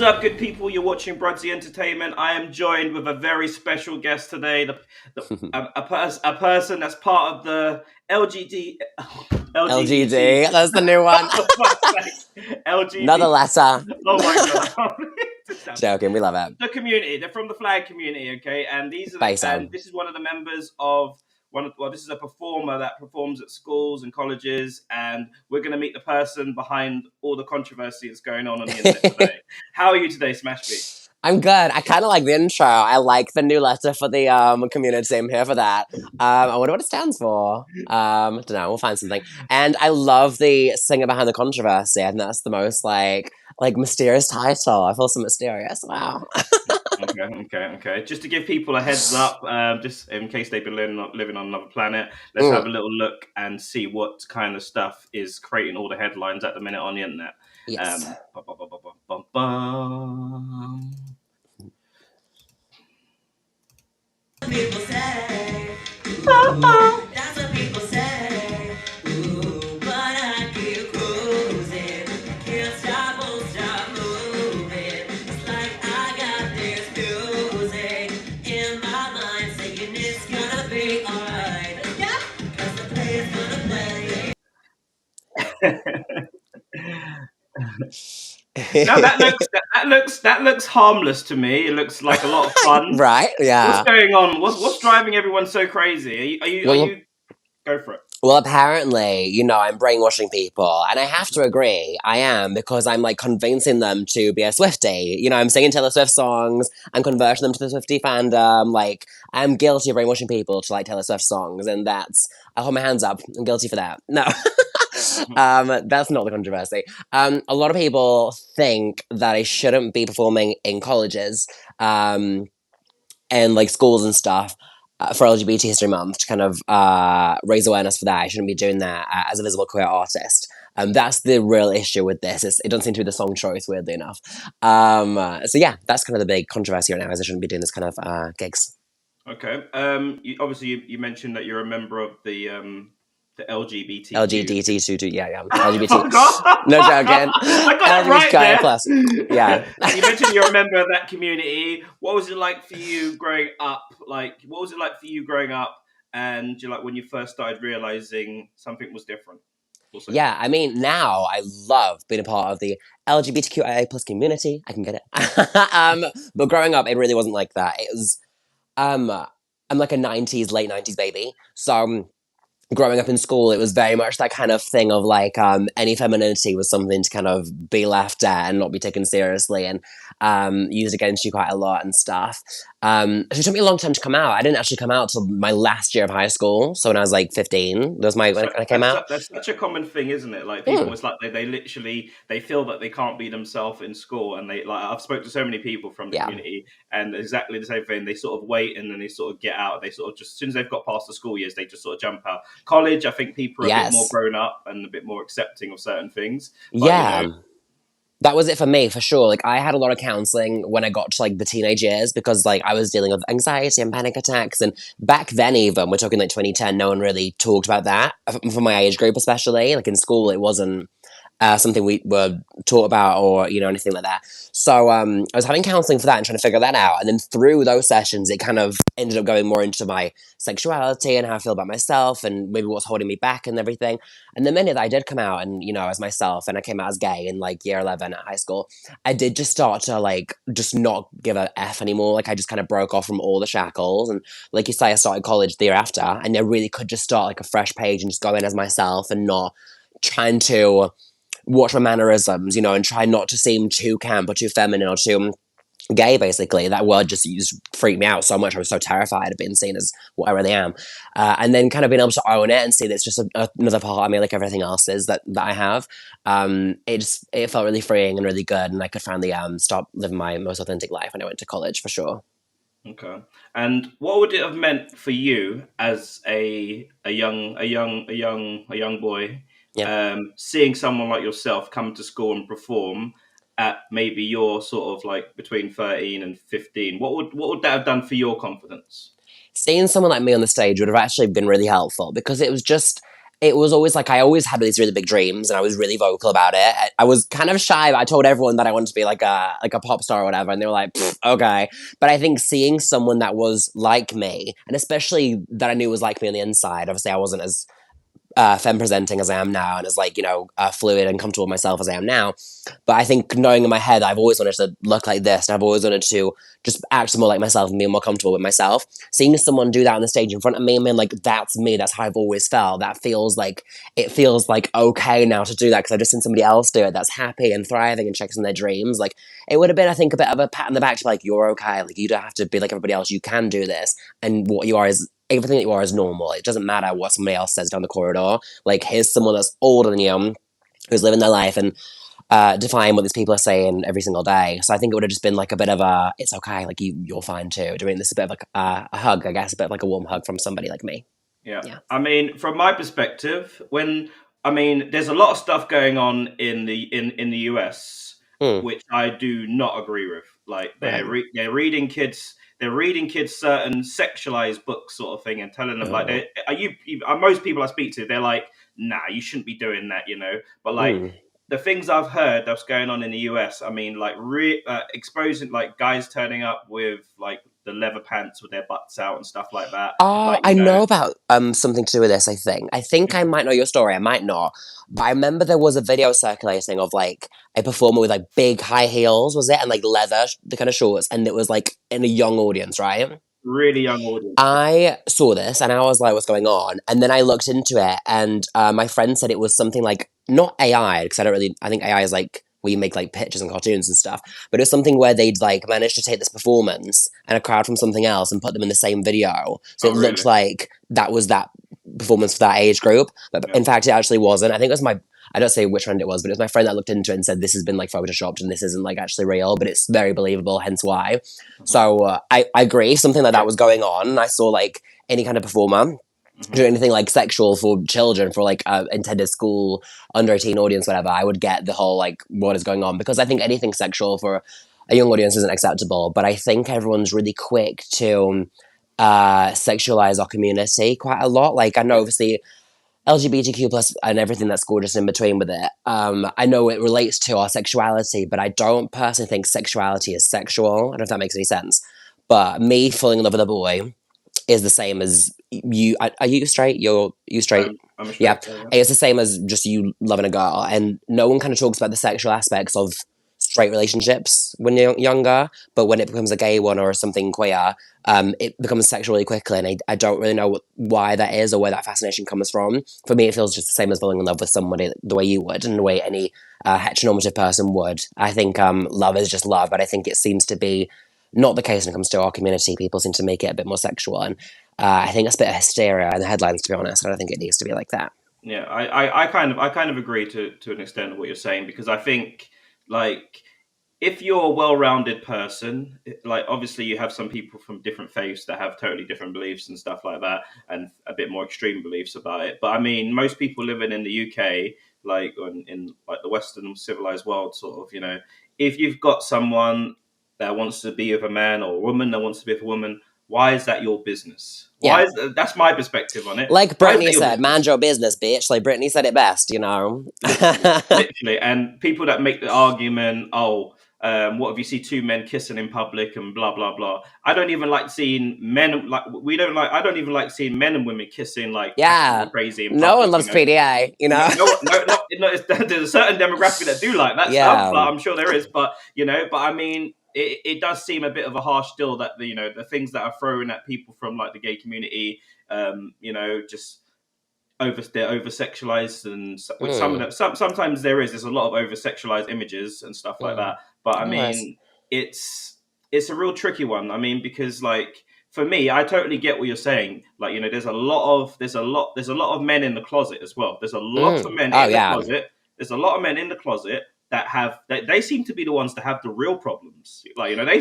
up, good people? You're watching Brudsy Entertainment. I am joined with a very special guest today, a person that's part of the LGD, LGBT. LGD, that's the new one. For fuck's sake, Another LGBT. letter. Oh my god, I can't believe this. Joking, we love it. The community. They're from the flag community, okay? And Base-o. this is one of the members of this is a performer that performs at schools and colleges, and we're going to meet the person behind all the controversy that's going on the internet today. How are you today, Smashby? I'm good. I kind of like the intro. I like the new letter for the community. I'm here for that. I wonder what it stands for. Don't know. We'll find something. And I love the singer behind the controversy. I think that's the most like mysterious title. I feel so mysterious. Wow. Okay. Just to give people a heads up, just in case they've been living on another planet, let's have a little look and see what kind of stuff is creating all the headlines at the minute on the internet. Yes. People say, that's what people say. But I keep cruising, can't stop, won't stop moving. It's like I got this music in my mind saying it's gonna be alright. Yeah, 'cause the play's gonna play. Now that looks harmless to me. It looks like a lot of fun. Right? Yeah. What's going on? What's driving everyone so crazy? Are you go for it? Well, apparently, I'm brainwashing people, and I have to agree, I am, because I'm, convincing them to be a Swiftie. I'm singing Taylor Swift songs, I'm converting them to the Swiftie fandom, I'm guilty of brainwashing people to like Taylor Swift songs, and I hold my hands up, I'm guilty for that. No. That's not the controversy. A lot of people think that I shouldn't be performing in colleges, and, schools and stuff, for LGBT History Month to kind of raise awareness for that. I shouldn't be doing that as a visible queer artist. That's the real issue with this. It doesn't seem to be the song choice, weirdly enough. So yeah, that's kind of the big controversy right now, is I shouldn't be doing this kind of gigs. Okay. You mentioned that you're a member of the LGBT. LGBT, yeah. LGBT. Oh, God. No joking. I got it right there. Plus. Yeah. You mentioned you're a member of that community. What was it like for you growing up? What was it like for you growing up? And when you first started realizing something was different? Yeah, I mean, now I love being a part of the LGBTQIA plus community. I can get it. But growing up, it really wasn't like that. It was, I'm like a late 90s baby. So growing up in school, it was very much that kind of thing of any femininity was something to kind of be laughed at and not be taken seriously, and used against you quite a lot and stuff. So it took me a long time to come out. I didn't actually come out till my last year of high school. So when I was 15, that was when I came out. That's such a common thing, isn't it? People, it's like they literally they feel that they can't be themselves in school, and I've spoken to so many people from the community, and exactly the same thing. They sort of wait, and then they sort of get out. They sort of just, as soon as they've got past the school years, they just sort of jump out. College, I think people are a bit more grown up and a bit more accepting of certain things. But, that was it for me, for sure. I had a lot of counselling when I got to, the teenage years, because, I was dealing with anxiety and panic attacks, and back then even, we're talking, 2010, no one really talked about that, for my age group especially. In school, it wasn't something we were taught about or, anything like that. So I was having counselling for that and trying to figure that out. And then through those sessions, it kind of ended up going more into my sexuality and how I feel about myself and maybe what's holding me back and everything. And the minute that I did come out and, as myself, and I came out as gay in year 11 at high school, I did just start to just not give a F anymore. I just kind of broke off from all the shackles. And like you say, I started college the year after, and I really could just start a fresh page and just go in as myself and not trying to watch my mannerisms, and try not to seem too camp or too feminine or too gay, basically. That word just freaked me out so much. I was so terrified of being seen as what I really am. And then kind of being able to own it and see that it's just another part of me, like everything else is that I have. It felt really freeing and really good, and I could finally stop living my most authentic life when I went to college, for sure. Okay. And what would it have meant for you as a young boy? Yeah. Seeing someone like yourself come to school and perform at maybe you're sort of between 13 and 15, what would that have done for your confidence? Seeing someone like me on the stage would have actually been really helpful, because it was just it was always like, I always had these really big dreams and I was really vocal about it. I was kind of shy, but I told everyone that I wanted to be like a pop star or whatever, and they were like, okay. But I think seeing someone that was like me, and especially that I knew was like me on the inside, obviously I wasn't as femme presenting as I am now, and as like, fluid and comfortable with myself as I am now. But I think knowing in my head, I've always wanted to look like this, and I've always wanted to just act more like myself and be more comfortable with myself. Seeing someone do that on the stage in front of me, I mean, like, that's me. That's how I've always felt. It feels like okay now to do that because I've just seen somebody else do it that's happy and thriving and chasing their dreams. Like, it would have been, I think, a bit of a pat on the back to be like, you're okay. Like, you don't have to be like everybody else. You can do this, and what you are is everything that you are is normal. It doesn't matter what somebody else says down the corridor. Like, here's someone that's older than you, who's living their life and defying what these people are saying every single day. So I think it would have just been like a bit of a, it's okay, like you're fine too. Doing this a bit of like a hug, I guess, a bit of like a warm hug from somebody like me. Yeah. I mean, from my perspective, there's a lot of stuff going on in the US, which I do not agree with. Like they're reading kids certain sexualized books, sort of thing, and telling them like, most people I speak to, they're like, nah, you shouldn't be doing that, But like the things I've heard that's going on in the US, I mean, like exposing like guys turning up with like the leather pants with their butts out and stuff like that. Oh, I know about something to do with this, I think. I might know your story, I might not. But I remember there was a video circulating of like a performer with like big high heels, was it? And like leather, the kind of shorts, and it was like in a young audience, right? Really young audience. I saw this and I was like, what's going on? And then I looked into it, and my friend said it was something like, not AI, because I think AI is like, where you make like pictures and cartoons and stuff, but it was something where they'd like managed to take this performance and a crowd from something else and put them in the same video. So it looked like that was that performance for that age group. But in fact, it actually wasn't. I think it was I don't say which friend it was, but it was my friend that looked into it and said this has been like photoshopped and this isn't like actually real, but it's very believable, hence why. So I agree, something like that was going on, and I saw like any kind of performer do anything like sexual for children, for like intended school, under 18 audience, whatever, I would get the whole like, what is going on? Because I think anything sexual for a young audience isn't acceptable, but I think everyone's really quick to sexualize our community quite a lot. Like, I know obviously LGBTQ plus and everything that's gorgeous in between with it. I know it relates to our sexuality, but I don't personally think sexuality is sexual. I don't know if that makes any sense. But me falling in love with a boy is the same as you. Are you straight? You straight? I'm straight. Yeah. It's the same as just you loving a girl, and no one kind of talks about the sexual aspects of straight relationships when you're younger, but when it becomes a gay one or something queer, it becomes sexual really quickly, and I don't really know why that is or where that fascination comes from. For me, it feels just the same as falling in love with somebody the way you would and the way any heteronormative person would. I think love is just love, but I think it seems to be not the case when it comes to our community. People seem to make it a bit more sexual, and I think that's a bit of hysteria in the headlines, to be honest. I don't think it needs to be like that. Yeah, I kind of agree to an extent of what you're saying, because I think like if you're a well-rounded person, like obviously you have some people from different faiths that have totally different beliefs and stuff like that, and a bit more extreme beliefs about it. But I mean, most people living in the UK, like in like the Western civilized world, sort of, if you've got someone that wants to be with a man, or a woman that wants to be with a woman, why is that your business? That's my perspective on it. Like Brittany said, mind your business, bitch. Like Brittany said it best, Literally. And people that make the argument, what if you see two men kissing in public and blah blah blah. I don't even like seeing men I don't even like seeing men and women kissing like crazy in public. No one loves PDA, No, there's a certain demographic that do like that stuff, but I'm sure there is. But I mean, it does seem a bit of a harsh deal that the things that are thrown at people from like the gay community, just they're over sexualized, and with some of them, sometimes there's a lot of over sexualized images and stuff like that. But I mean, it's a real tricky one. I mean, because like for me, I totally get what you're saying. Like there's a lot of men in the closet as well. There's a lot of men in the closet. There's a lot of men in the closet that they seem to be the ones that have the real problems. Like they're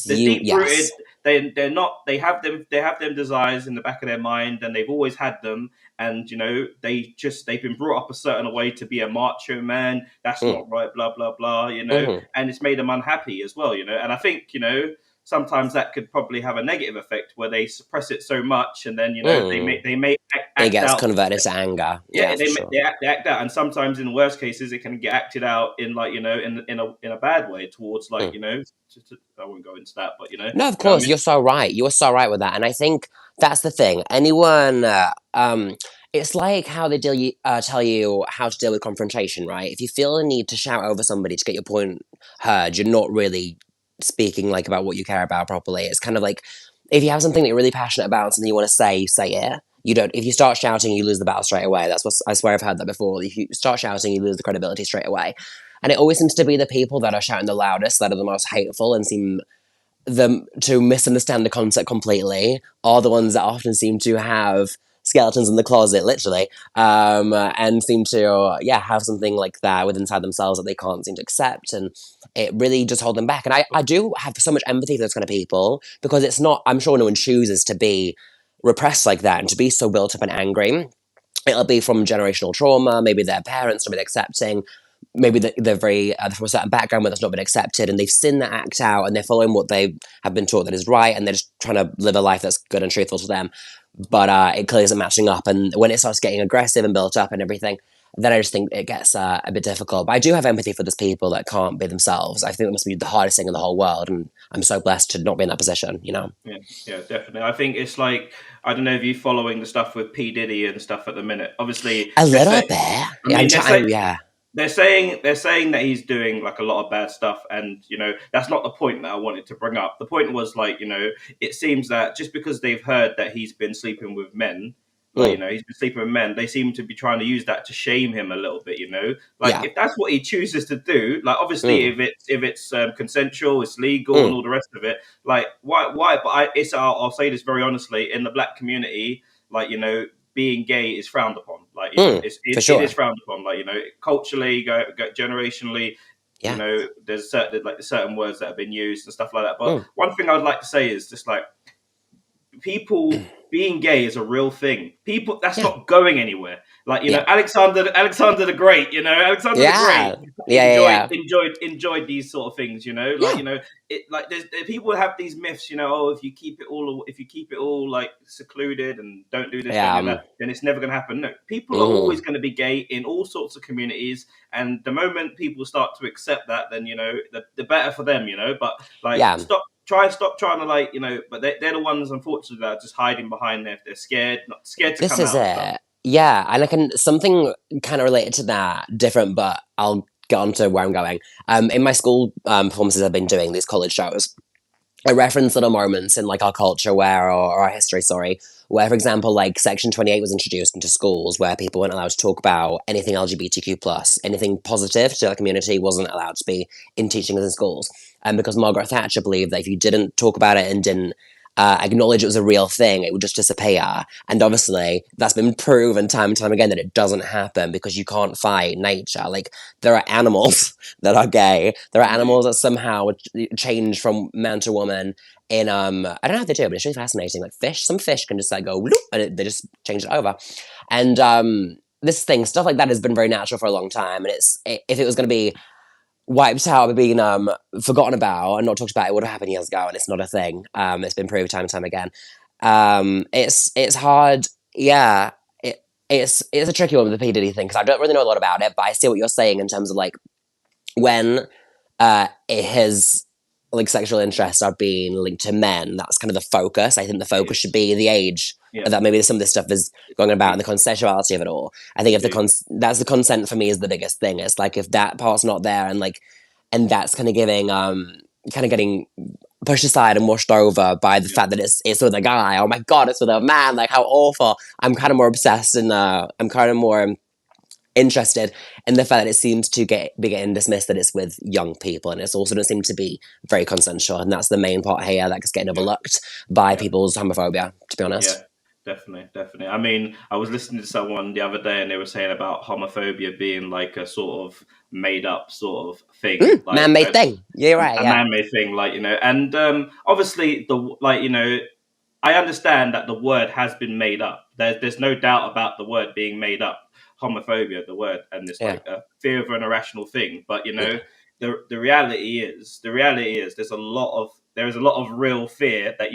deep rooted. They're not. They have them desires in the back of their mind, and they've always had them. And they've been brought up a certain way to be a macho man. That's not right. Blah blah blah. And it's made them unhappy as well. And I think sometimes that could probably have a negative effect where they suppress it so much, and then they may act it gets out. converted to anger. Yeah, for sure. They act out, and sometimes in worst cases it can get acted out in in a bad way towards I won't go into that, but No, of you know what I course, mean? you're so right. You are so right with that, and I think that's the thing. Anyone, it's like how they tell you how to deal with confrontation, right? If you feel a need to shout over somebody to get your point heard, you're not really speaking about what you care about properly. It's kind of like if you have something that you're really passionate about, something you want to say, you say it. You don't. If you start shouting, you lose the battle straight away. That's what I swear I've heard that before. If you start shouting, you lose the credibility straight away. And it always seems to be the people that are shouting the loudest that are the most hateful and seem them to misunderstand the concept completely are the ones that often seem to have skeletons in the closet, literally, and seem to, have something like that within inside themselves that they can't seem to accept, and it really just hold them back. And I do have so much empathy for those kind of people because it's not, I'm sure no one chooses to be repressed like that and to be so built up and angry. It'll be from generational trauma, maybe their parents not been accepting, maybe they're they're from a certain background where that's not been accepted, and they've seen that act out, and they're following what they have been taught that is right, and they're just trying to live a life that's good and truthful to them. But it clearly isn't matching up, and when it starts getting aggressive and built up and everything, then I just think it gets a bit difficult. But I do have empathy for those people that can't be themselves. I think it must be the hardest thing in the whole world, and I'm so blessed to not be in that position, Yeah, definitely. I think it's like, I don't know if you're following the stuff with P Diddy and stuff at the minute. Obviously, A little bit. I Yeah, mean, yeah. they're saying that he's doing a lot of bad stuff, and that's not the point that I wanted to bring up. The point was it seems that just because they've heard that he's been sleeping with men, he's been sleeping with men, they seem to be trying to use that to shame him a little bit. If that's what he chooses to do, obviously if it's consensual, it's legal, and all the rest of it, why? But I'll say this very honestly, in the black community, being gay is frowned upon. For sure. It is frowned upon. Culturally, generationally, there's certain words that have been used and stuff like that. But one thing I would like to say is just people being gay is a real thing. People that's not going anywhere. Alexander the Great. Alexander the Great enjoyed these sort of things. People have these myths. If you keep it all secluded and don't do this, don't do that, then it's never going to happen. No, people are always going to be gay in all sorts of communities, and the moment people start to accept that, then the better for them. But stop trying to but they're the ones, unfortunately, that are just hiding behind there. They're scared, not scared to This come is out. it. Yeah, and I can something kind of related to that, different, but I'll get on to where I'm going. In my school performances I've been doing, these college shows, I reference little moments in our culture or our history, sorry, where, for example, Section 28 was introduced into schools where people weren't allowed to talk about anything LGBTQ plus, anything positive to the community wasn't allowed to be in teachings in schools. And because Margaret Thatcher believed that if you didn't talk about it and didn't acknowledge it was a real thing, it would just disappear. And obviously, that's been proven time and time again that it doesn't happen because you can't fight nature. There are animals that are gay. There are animals that somehow change from man to woman in, I don't know how they do it, but it's really fascinating. Some fish can just go, whoop, and they just change it over. And stuff like that has been very natural for a long time. And if it was going to be wiped out, being forgotten about and not talked about, it would have happened years ago, and it's not a thing. It's been proved time and time again. It's hard. Yeah, it's a tricky one with the P Diddy thing because I don't really know a lot about it, but I see what you're saying in terms of when his sexual interests are being linked to men. That's kind of the focus. I think the focus should be the age that maybe some of this stuff is going about and the consensuality of it all. I think if that's the consent for me is the biggest thing. It's if that part's not there and that's kind of getting pushed aside and washed over by the fact that it's with a guy. Oh my god, it's with a man! How awful! I'm kind of more obsessed and I'm kind of more interested in the fact that it seems to be getting dismissed that it's with young people, and it also doesn't seem to be very consensual, and that's the main part here that gets getting overlooked by people's homophobia, to be honest. Definitely. I mean, I was listening to someone the other day and they were saying about homophobia being a sort of made up sort of thing. Man-made thing. You're right, a man-made thing, and obviously I understand that the word has been made up. There's no doubt about the word being made up. Homophobia, the word, and it's a fear of an irrational thing. But the reality is there's a lot of a lot of real fear that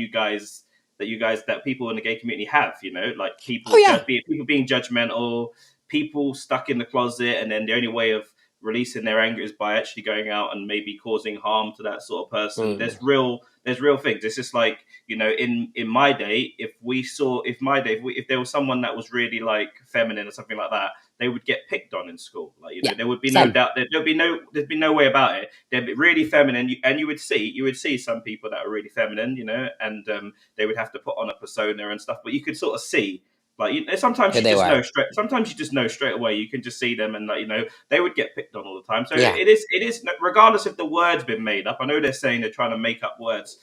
that people in the gay community have, like people people being judgmental, people stuck in the closet, and then the only way of releasing their anger is by actually going out and maybe causing harm to that sort of person. There's real things. It's just like, in my day, if there was someone that was really like feminine or something like that, they would get picked on in school. Like, there would be no doubt, there'd be no way about it. They'd be really feminine, and you would see some people that are really feminine, and they would have to put on a persona and stuff, but you could sort of see. Like, sometimes you just know straight. Sometimes you just know straight away. You can just see them, and they would get picked on all the time. So it is regardless if the word's been made up. I know they're saying they're trying to make up words.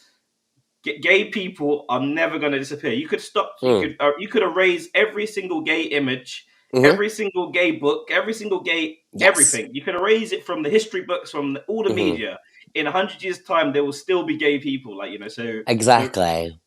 Gay people are never going to disappear. You could stop. You could erase every single gay image, every single gay book, every single gay everything. You could erase it from the history books, from all the media. In 100 years' time, there will still be gay people. So exactly.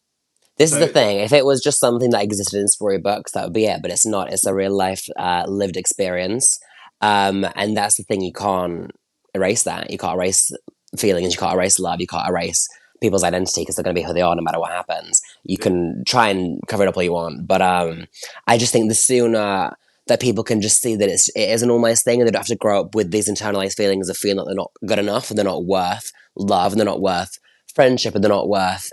This is the thing. If it was just something that existed in storybooks, that would be it. But it's not. It's a real life lived experience. And that's the thing. You can't erase that. You can't erase feelings. You can't erase love. You can't erase people's identity, because they're going to be who they are no matter what happens. You can try and cover it up all you want. But I just think the sooner that people can just see that it is a normalized thing, and they don't have to grow up with these internalized feelings of feeling that they're not good enough, and they're not worth love, and they're not worth friendship, and they're not worth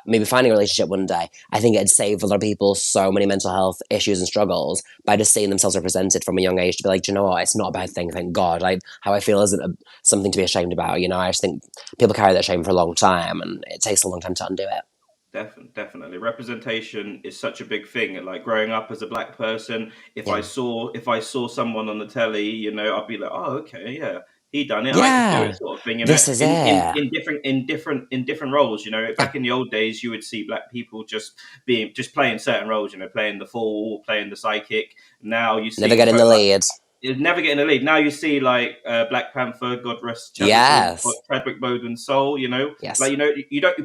maybe finding a relationship one day. I think it'd save a lot of people so many mental health issues and struggles by just seeing themselves represented from a young age, to be like, do you know what, it's not a bad thing, thank God. Like, how I feel isn't something to be ashamed about. I just think people carry that shame for a long time, and it takes a long time to undo it. Definitely, representation is such a big thing. Like, growing up as a black person, if I saw someone on the telly, I'd be like, oh, okay, yeah, he done it. I could do it, sort of thing. This is in different roles. Back in the old days, you would see black people just playing certain roles. Playing the fool, playing the psychic. Now you see never getting the lead. Is never getting the lead. Now you see like Black Panther, God rest Chadwick Boseman's soul.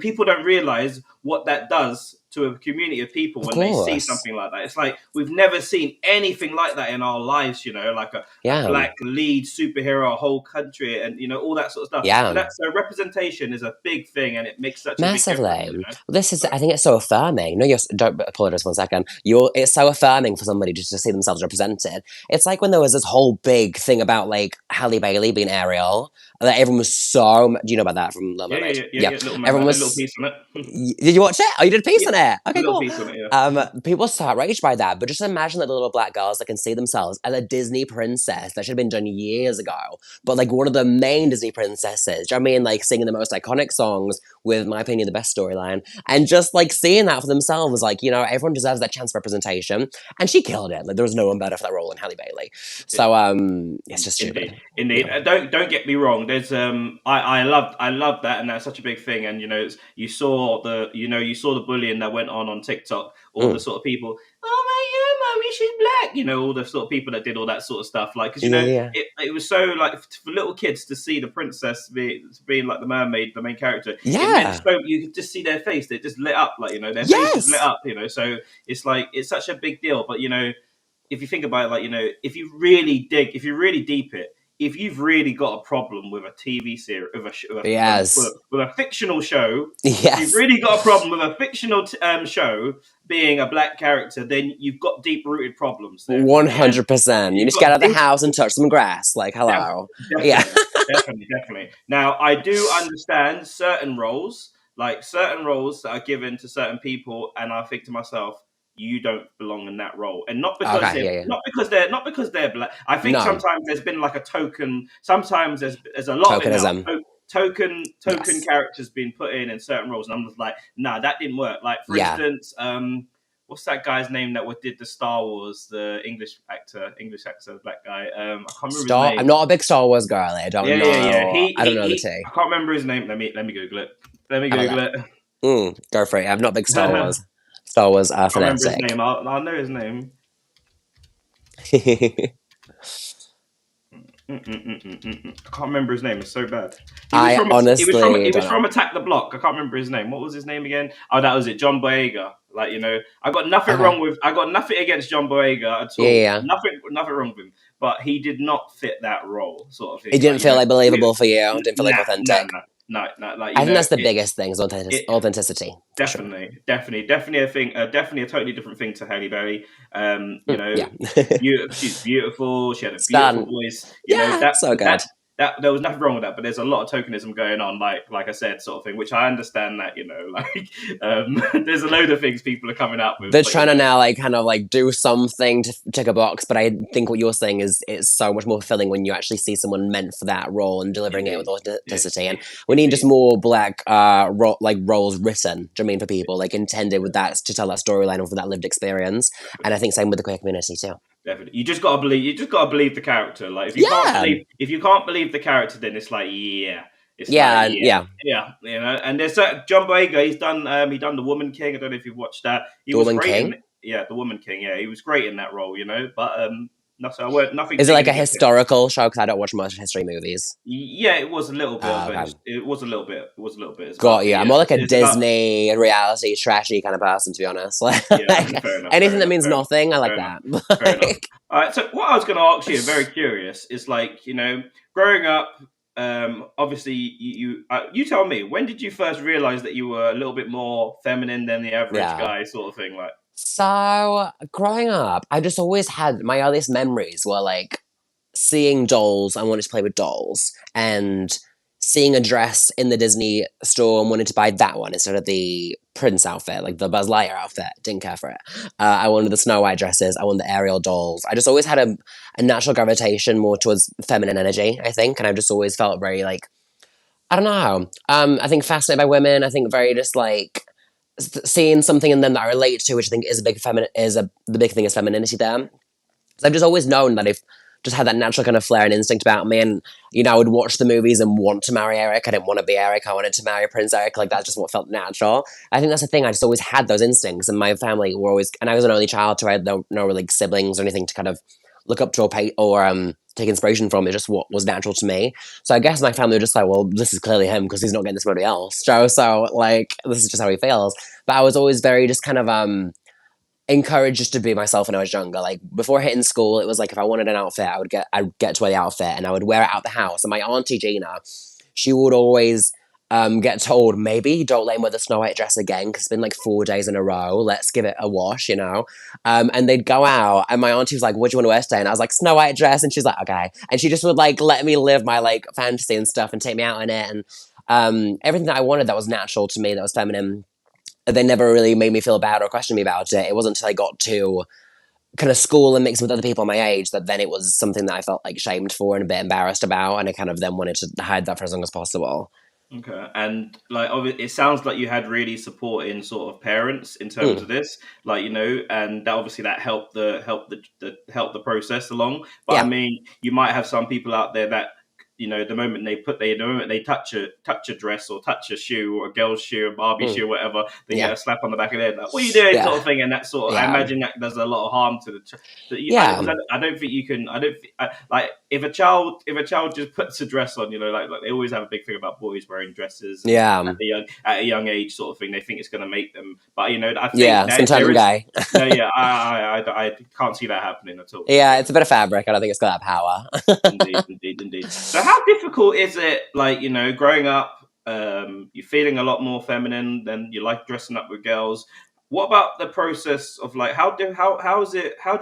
People don't realize what that does to a community of people when they see something like that. It's like, we've never seen anything like that in our lives. Like a black lead superhero, a whole country, and all that sort of stuff. So representation is a big thing, and it makes such massively a big difference. Well, this is, I think it's so affirming. No, don't apologize 1 second. It's so affirming for somebody just to see themselves represented. It's like when there was this whole big thing about like Halle Bailey being Ariel, that everyone was so. Do you know about that from Little Mermaid? Yeah. Everyone was a little piece on it. Did you watch it? Oh, you did a piece on it. Okay, cool. Piece on it, people are so outraged by that, but just imagine that the little black girls that can see themselves as a Disney princess that should have been done years ago, but like one of the main Disney princesses. Do you know what I mean? Like singing the most iconic songs with, in my opinion, the best storyline, and just like seeing that for themselves. Like, everyone deserves that chance of representation, and she killed it. Like, there was no one better for that role than Halle Bailey. So it's just stupid. Indeed. Don't get me wrong. There's I love that, and that's such a big thing. And you saw the bullying that went on TikTok. All the sort of people, oh my, mommy, she's black. All the sort of people that did all that sort of stuff. Like, because it was so like for little kids to see the princess being like the mermaid, the main character. Yeah. So you could just see their face. They just lit up, like their faces lit up. So it's like, it's such a big deal. But if you think about it, like if you really deep it. If you've really got a problem with a TV series, with a fictional show, if you've really got a problem with a fictional show being a black character, then you've got deep-rooted problems there. 100%. You just get out of the house and touch some grass. Like, hello. Definitely. Now, I do understand certain roles that are given to certain people, and I think to myself, you don't belong in that role, and not because not because they're black. I think sometimes there's been like a token. Sometimes there's a lot tokenism. Of token characters being put in certain roles, and I'm just like, nah, that didn't work. Like, for instance, what's that guy's name that did the Star Wars, the English actor, black guy? I can't remember his name. I'm not a big Star Wars girl. I don't know. Yeah. I don't know the T. I can't remember his name. Let me Google it. Go for it. I'm not big Star Wars. Star Wars fanatic. I remember his name. I'll know his name. I can't remember his name. It's so bad. He was from Attack the Block. I can't remember his name. What was his name again? Oh, that was it. John Boyega. Like, I got nothing against John Boyega at all. Yeah. Nothing wrong with him. But he did not fit that role, sort of thing. It didn't feel like believable for you. It didn't feel like authentic. like I think that's the biggest thing is authenticity. Definitely a thing. Definitely a totally different thing to Halle Berry. Yeah. She's beautiful. She had a beautiful Stan. voice. So good. That there was nothing wrong with that, but there's a lot of tokenism going on, like I said, sort of thing, which I understand that, there's a load of things people are coming up with. They're trying to now kind of do something to tick a box, but I think what you're saying is it's so much more fulfilling when you actually see someone meant for that role and delivering it with authenticity. And we need just more black roles written. Do you mean for people intended with that to tell that storyline of that lived experience? And I think same with the queer community too. Definitely, you just gotta believe the character. Like if you can't believe the character, then it's like And there's John Boyega. He's done The Woman King. I don't know if you've watched that. He was great. The Woman King. Yeah, he was great in that role. But nothing. Is it like a historical show? Because I don't watch much history movies. Yeah, it was a little bit of it. It was a little bit. Got you. I'm more like a Disney reality trashy kind of person, to be honest. Fair enough. Anything that means nothing, I like that. Fair enough. All right. So what I was going to ask you, very curious, is growing up. Obviously, you tell me, when did you first realize that you were a little bit more feminine than the average guy, sort of thing, like? So, growing up, I just always had my earliest memories were seeing dolls. I wanted to play with dolls and seeing a dress in the Disney store and wanted to buy that one instead of the Prince outfit, like the Buzz Lightyear outfit. Didn't care for it. I wanted the Snow White dresses. I wanted the Ariel dolls. I just always had a natural gravitation more towards feminine energy, I think. And I just always felt very I don't know. I think fascinated by women. I think very just seeing something in them that I relate to, which I think is the big thing is femininity there. So I've just always known that I've just had that natural kind of flair and instinct about me, and I would watch the movies and want to marry Eric. I didn't want to be Eric. I wanted to marry Prince Eric. That's just what felt natural. I think that's the thing. I just always had those instincts, and my family were always, and I was an only child, so I had no siblings or anything to kind of look up to or take inspiration from. It's just what was natural to me. So I guess my family were just like, well, this is clearly him because he's not getting this from anybody else. So this is just how he feels. But I was always very just kind of encouraged just to be myself when I was younger. Before hitting school, it was if I wanted an outfit, I'd get to wear the outfit and I would wear it out the house. And my auntie Gina, she would always get told, maybe don't let him wear the Snow White dress again because it's been 4 days in a row. Let's give it a wash, and they'd go out and my auntie was like, what do you want to wear today? And I was like, Snow White dress. And she's like, okay. And she just would let me live my fantasy and stuff and take me out in it. And everything that I wanted that was natural to me, that was feminine, they never really made me feel bad or question me about it. It wasn't until I got to kind of school and mixed with other people my age that then it was something that I felt shamed for and a bit embarrassed about, and I kind of then wanted to hide that for as long as possible. Okay, and it sounds like you had really supporting sort of parents in terms of this, and that obviously that helped the process along. But I mean, you might have some people out there that the moment they touch a dress or touch a shoe or a girl's shoe, a Barbie shoe, or whatever, they get a slap on the back of the head, what are you doing, sort of thing, and that sort of. I imagine that does a lot of harm to the. I don't think you can. If a child just puts a dress on, they always have a big thing about boys wearing dresses. At a young age, sort of thing, they think it's going to make them. But I think sometimes guy. I can't see that happening at all. Yeah, it's a bit of fabric. I don't think it's got that power. Indeed. So how difficult is it, growing up, you're feeling a lot more feminine, than you like dressing up with girls. What about the process of how do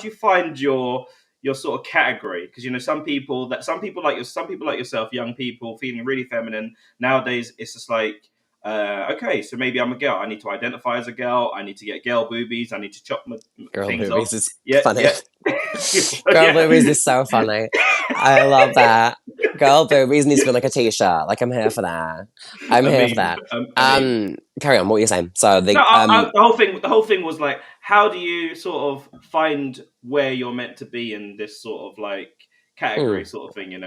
you find your sort of category? Because some people like yourself, young people feeling really feminine nowadays, it's just okay, so maybe I'm a girl. I need to identify as a girl. I need to get girl boobies. I need to chop my girl things boobies off. Is funny. Girl boobies is so funny. I love that. Girl boobies needs to be a t-shirt. I'm here for that. I'm here for that. Carry on. What were you saying? So the whole thing was how do you sort of find where you're meant to be in this sort of category sort of thing?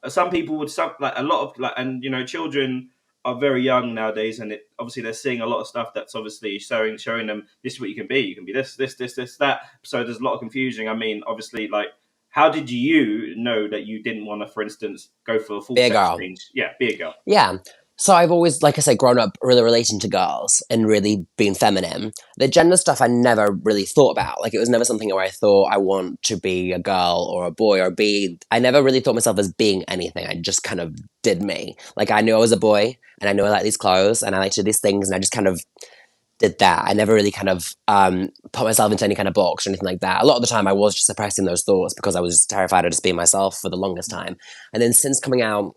Some people would a lot of and children are very young nowadays, and obviously they're seeing a lot of stuff that's obviously showing them this is what you can be. You can be this, that. So there's a lot of confusion. I mean, obviously, how did you know that you didn't want to, for instance, go for a full sex change? Yeah, be a girl. Yeah. So I've always, like I say, grown up really relating to girls and really being feminine. The gender stuff I never really thought about. Like, it was never something where I thought I want to be a girl or a boy or be. I never really thought myself as being anything. I just kind of did me. Like, I knew I was a boy and I knew I liked these clothes and I liked to do these things and I just kind of did that. I never really kind of put myself into any kind of box or anything like that. A lot of the time I was just suppressing those thoughts because I was terrified of just being myself for the longest time. And then since coming out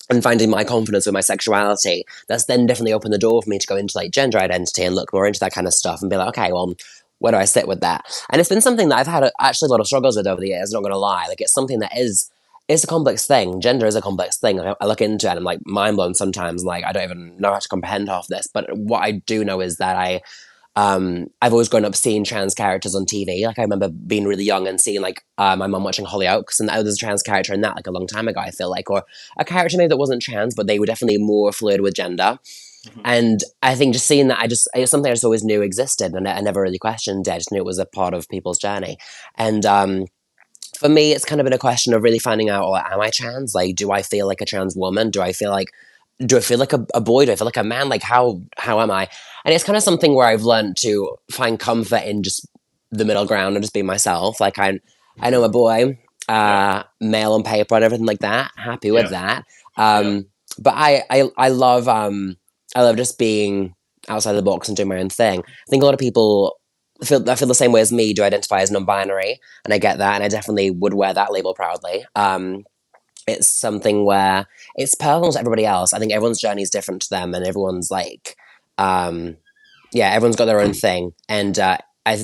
and finding my confidence with my sexuality, that's then definitely opened the door for me to go into like gender identity and look more into that kind of stuff and be like, okay, well, where do I sit with that? And it's been something that I've had actually a lot of struggles with over the years, not going to lie. Like, it's something that it's a complex thing. Gender is a complex thing. I look into it and I'm like mind blown sometimes. Like, I don't even know how to comprehend half this. But what I do know is that I've always grown up seeing trans characters on TV. Like, I remember being really young and seeing like my mum watching Hollyoaks, and there's a trans character in that like a long time ago, I feel like, or a character maybe that wasn't trans, but they were definitely more fluid with gender. And I think just seeing that, it's something I just always knew existed, and I never really questioned it. I just knew it was a part of people's journey. And for me, it's kind of been a question of really finding out, well, am I trans? Like, do I feel like a trans woman? Do I feel like a boy? Do I feel like a man? Like, how am I? And it's kind of something where I've learned to find comfort in just the middle ground and just being myself. Like, I know a boy, male on paper and everything like that. Happy with that. But I love just being outside the box and doing my own thing. I think a lot of people feel the same way as me, do identify as non-binary, and I get that, and I definitely would wear that label proudly. It's something where it's personal to everybody else. I think everyone's journey is different to them, and everyone's like, everyone's got their own thing, and I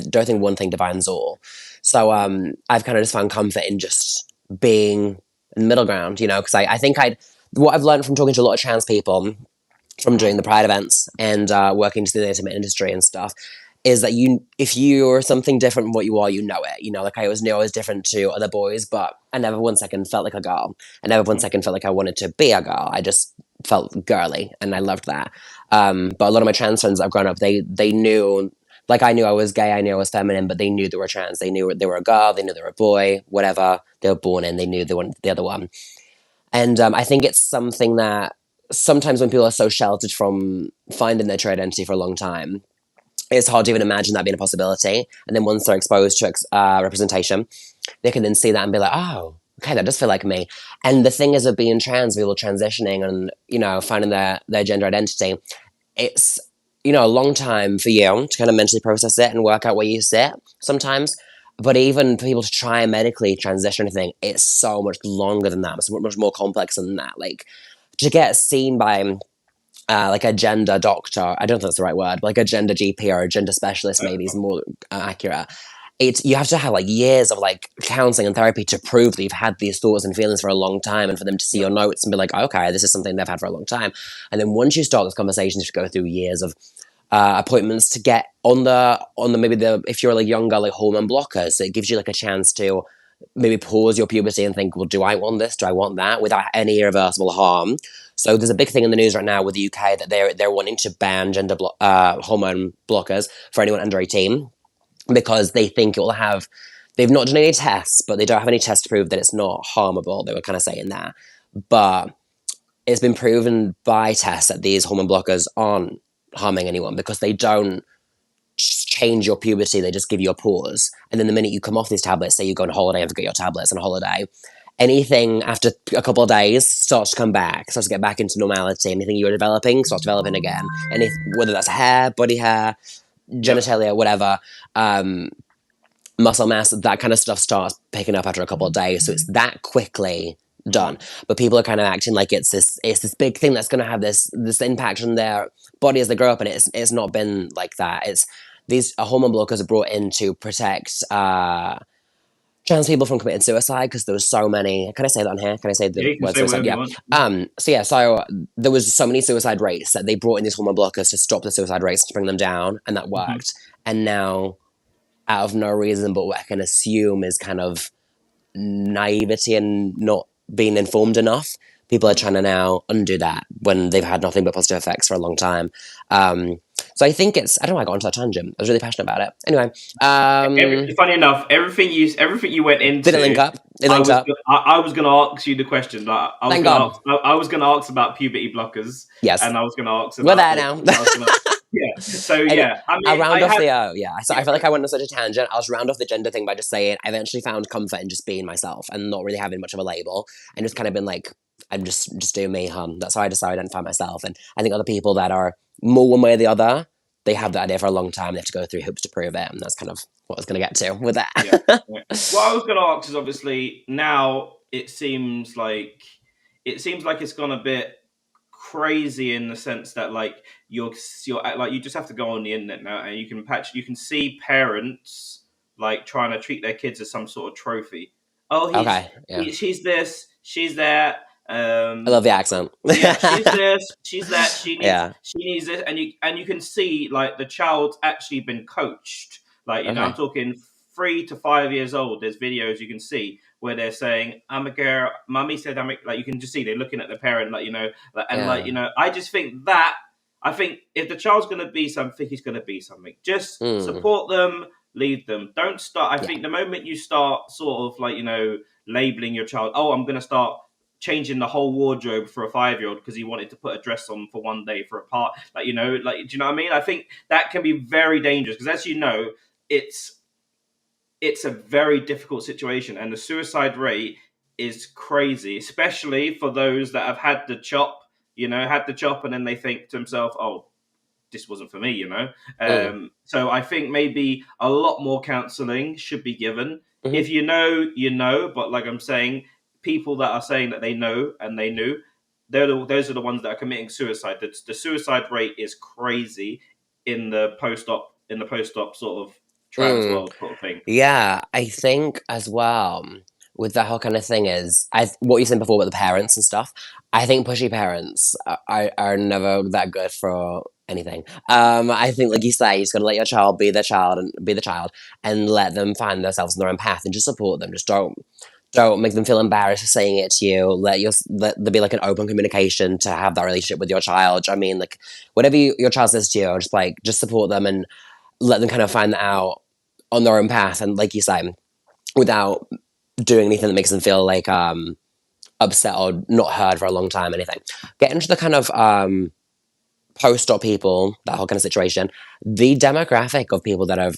don't think one thing defines all. So I've kind of just found comfort in just being in the middle ground, you know, because I think what I've learned from talking to a lot of trans people, from doing the Pride events and working to the intimate industry and stuff, is that if you're something different from what you are, you know it. You know, like, I always knew I was different to other boys, but I never one second felt like a girl. I never one second felt like I wanted to be a girl. I just felt girly, and I loved that. But a lot of my trans friends I've grown up, they knew, like, I knew I was gay, I knew I was feminine, but they knew they were trans. They knew they were a girl, they knew they were a boy, whatever they were born in, they knew they wanted the other one. And I think it's something that sometimes when people are so sheltered from finding their true identity for a long time, it's hard to even imagine that being a possibility. And then once they're exposed to representation, they can then see that and be like, oh, okay, that does feel like me. And the thing is, of being trans, people transitioning and, you know, finding their gender identity, it's, you know, a long time for you to kind of mentally process it and work out where you sit sometimes. But even for people to try and medically transition anything, it's so much longer than that. It's much more complex than that. Like, to get seen by like a gender doctor, I don't know if that's the right word, but like a gender GP or a gender specialist maybe is more accurate. You have to have like years of like counseling and therapy to prove that you've had these thoughts and feelings for a long time, and for them to see your notes and be like, okay, this is something they've had for a long time. And then once you start those conversations, you go through years of appointments to get on the maybe if you're like younger, like hormone blockers. So it gives you like a chance to maybe pause your puberty and think, well, do I want this? Do I want that? Without any irreversible harm. So there's a big thing in the news right now with the UK that they're wanting to ban hormone blockers for anyone under 18, because they think it will have. They've not done any tests, but they don't have any tests to prove that it's not harmable. They were kind of saying that, but it's been proven by tests that these hormone blockers aren't harming anyone, because they don't change your puberty. They just give you a pause, and then the minute you come off these tablets, say you go on holiday and forget your tablets on holiday, anything after a couple of days starts to come back, starts to get back into normality. Anything you were developing starts developing again. Whether that's hair, body hair, genitalia, whatever, muscle mass, that kind of stuff starts picking up after a couple of days. So it's that quickly done. But people are kind of acting like it's this big thing that's going to have this impact on their body as they grow up, and it's not been like that. It's these hormone blockers are brought in to protect trans people from committing suicide, because there was so many. Can I say that on here? Can I say the word suicide? Yeah. So there was so many suicide rates that they brought in these hormone blockers to stop the suicide rates, to bring them down, and that worked. And now, out of no reason, but what I can assume is kind of naivety and not being informed enough, people are trying to now undo that when they've had nothing but positive effects for a long time. So I think it's, I don't know why I got onto that tangent. I was really passionate about it. Anyway, funny enough, everything you went into didn't link up. It linked up. I was gonna ask you the question. Like, Thank God. I was gonna ask about puberty blockers. Yes. And I was gonna ask We're about there now. yeah. So And yeah, I mean, I'll round off So yeah, I feel like I went on such a tangent. I'll just round off the gender thing by just saying I eventually found comfort in just being myself and not really having much of a label, and just kind of been like, I'm just doing me, That's how I decided to identify myself. And I think other people that are more one way or the other, they have that idea for a long time. They have to go through hoops to prove it, and that's kind of what I was going to get to with that. Yeah. What I was going to ask is, obviously now it seems like it's gone a bit crazy in the sense that like you're like, you just have to go on the internet now and you can see parents like trying to treat their kids as some sort of trophy. Oh, she's this, she's that. I love the accent. Yeah, she's this, she's that. She Yeah. needs this, and you can see like the child's actually been coached. Like, you know, I'm talking 3 to 5 years old. There's videos you can see where they're saying, "I'm a girl." Mummy said, "I'm a," like, you can just see they're looking at the parent, like, you know, like, and like, you know, I just think that I think if the child's going to be something, he's going to be something. Just support them, lead them. Don't start. I think the moment you start sort of like, you know, labeling your child, oh, I'm going to start changing the whole wardrobe for a 5-year-old because he wanted to put a dress on for one day for a part, like, you know, like, do you know what I mean? I think that can be very dangerous because, as you know, it's a very difficult situation, and the suicide rate is crazy, especially for those that have had the chop, and then they think to themselves, oh, this wasn't for me, you know. So I think maybe a lot more counseling should be given. If you know, you know, but like I'm saying, people that are saying that they know and they knew, those are the ones that are committing suicide. The suicide rate is crazy in the post-op sort of trans world sort of thing. Yeah, I think as well with that whole kind of thing is what you said before with the parents and stuff. I think pushy parents are never that good for anything. I think, like you say, you just gotta let your child be the child and let them find themselves in their own path and just support them. Just don't make them feel embarrassed for saying it to you. Let there be like an open communication to have that relationship with your child. I mean, like, whatever your child says to you, just support them and let them kind of find that out on their own path. And like you say, without doing anything that makes them feel like upset or not heard for a long time, anything. Get into the kind of post-op people, that whole kind of situation. The demographic of people that have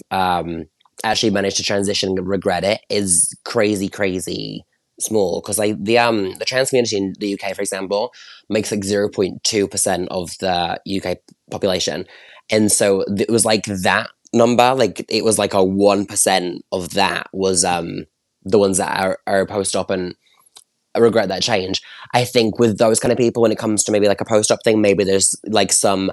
actually managed to transition and regret it is crazy small, because like the trans community in the UK, for example, makes like 0.2% of the UK population, and so it was like that number, like it was like a 1% of that was the ones that are post-op and I regret that change. I think with those kind of people, when it comes to maybe like a post-op thing, maybe there's like some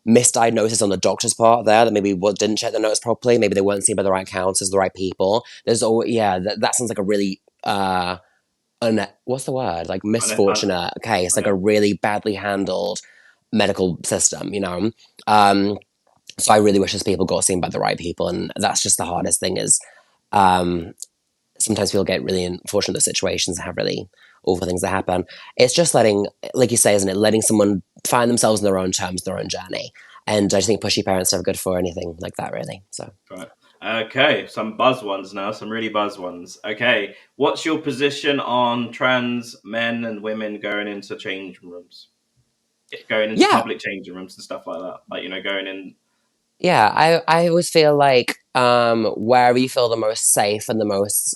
misdiagnosis on the doctor's part there, that maybe didn't check the notes properly. Maybe they weren't seen by the right counselors, the right people. There's that sounds like a really what's the word? Like misfortunate case, like a really badly handled medical system, you know? So I really wish those people got seen by the right people, and that's just the hardest thing is sometimes people get really unfortunate situations and have really awful things that happen. It's just letting, like you say, isn't it, letting someone find themselves in their own terms, their own journey. And I just think pushy parents are good for anything like that, really. So. Right. Okay, some buzz ones now, some really buzz ones. Okay, what's your position on trans men and women going into change rooms? Going into public changing rooms and stuff like that? Like, you know, going in... Yeah, I always feel like wherever you feel the most safe and the most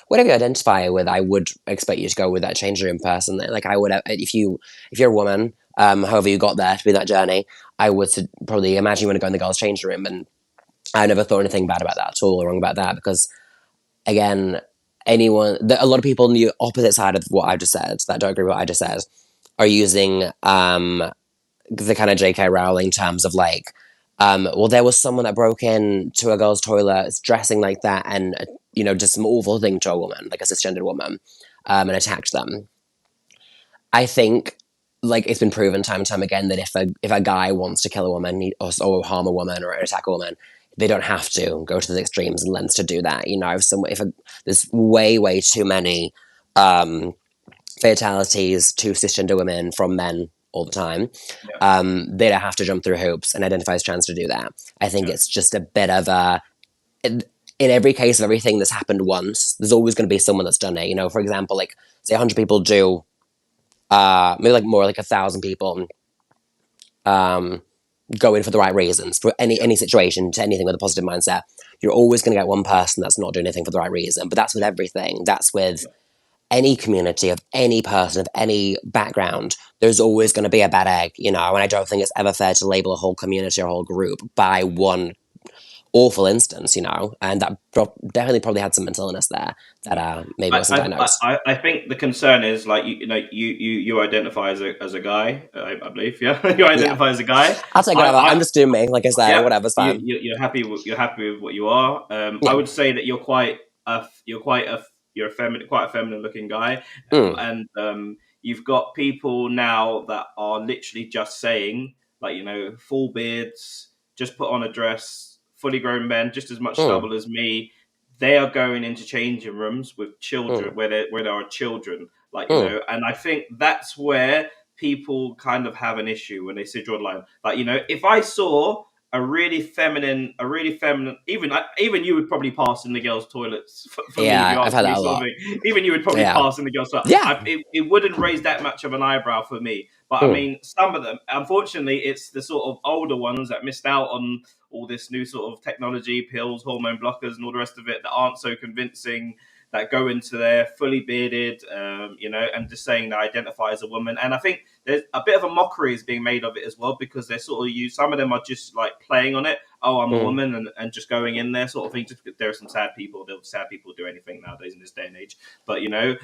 whatever you identify with, I would expect you to go with that change room person. Like I would, if you're a woman, however you got there to be that journey, I would probably imagine you want to go in the girls' change room, and I never thought anything bad about that at all, or wrong about that, because again, a lot of people on the opposite side of what I just said, that don't agree with what I just said, are using the kind of J.K. Rowling terms of like, well, there was someone that broke in to a girl's toilet dressing like that and, you know, did some awful thing to a woman, like a cisgendered woman, and attacked them. I think, like, it's been proven time and time again that if a guy wants to kill a woman or harm a woman or attack a woman, they don't have to go to the extremes and lengths to do that. You know, there's way too many fatalities to cisgender women from men all the time. Yeah. They don't have to jump through hoops and identify as trans to do that. I think it's just a bit of a... In every case of everything that's happened once, there's always going to be someone that's done it. You know, for example, like, say 100 people do, maybe like more like 1,000 people go in for the right reasons for any situation, to anything with a positive mindset. You're always going to get one person that's not doing anything for the right reason. But that's with everything. That's with any community, of any person, of any background. There's always going to be a bad egg, you know, and I don't think it's ever fair to label a whole community or a whole group by one awful instance, you know, and that definitely probably had some mental illness there that maybe wasn't diagnosed. I think the concern is, like, you identify as a guy, I believe, yeah. You identify as a guy. I'll take whatever. I'm just doing me, like I say, whatever's fine. You're happy with what you are. I would say that you're quite a feminine looking guy, and you've got people now that are literally just saying, like, you know, full beards, just put on a dress. Fully grown men, just as much stubble as me, they are going into changing rooms with children where there are children, like, you know, and I think that's where people kind of have an issue when they see draw the line. Like, you know, if I saw a really feminine, even you would probably pass in the girls' toilets for me. I've had that a lot. Even you would probably pass in the girls' toilets. Yeah. It wouldn't raise that much of an eyebrow for me. But I mean, some of them, unfortunately, it's the sort of older ones that missed out on all this new sort of technology, pills, hormone blockers, and all the rest of it that aren't so convincing, that go into there fully bearded, you know, and just saying they identify as a woman. And I think there's a bit of a mockery is being made of it as well, because they're sort of some of them are just like playing on it. Oh, I'm a woman, and just going in there sort of thing. Just there are some sad people. Sad people do anything nowadays in this day and age. But, you know,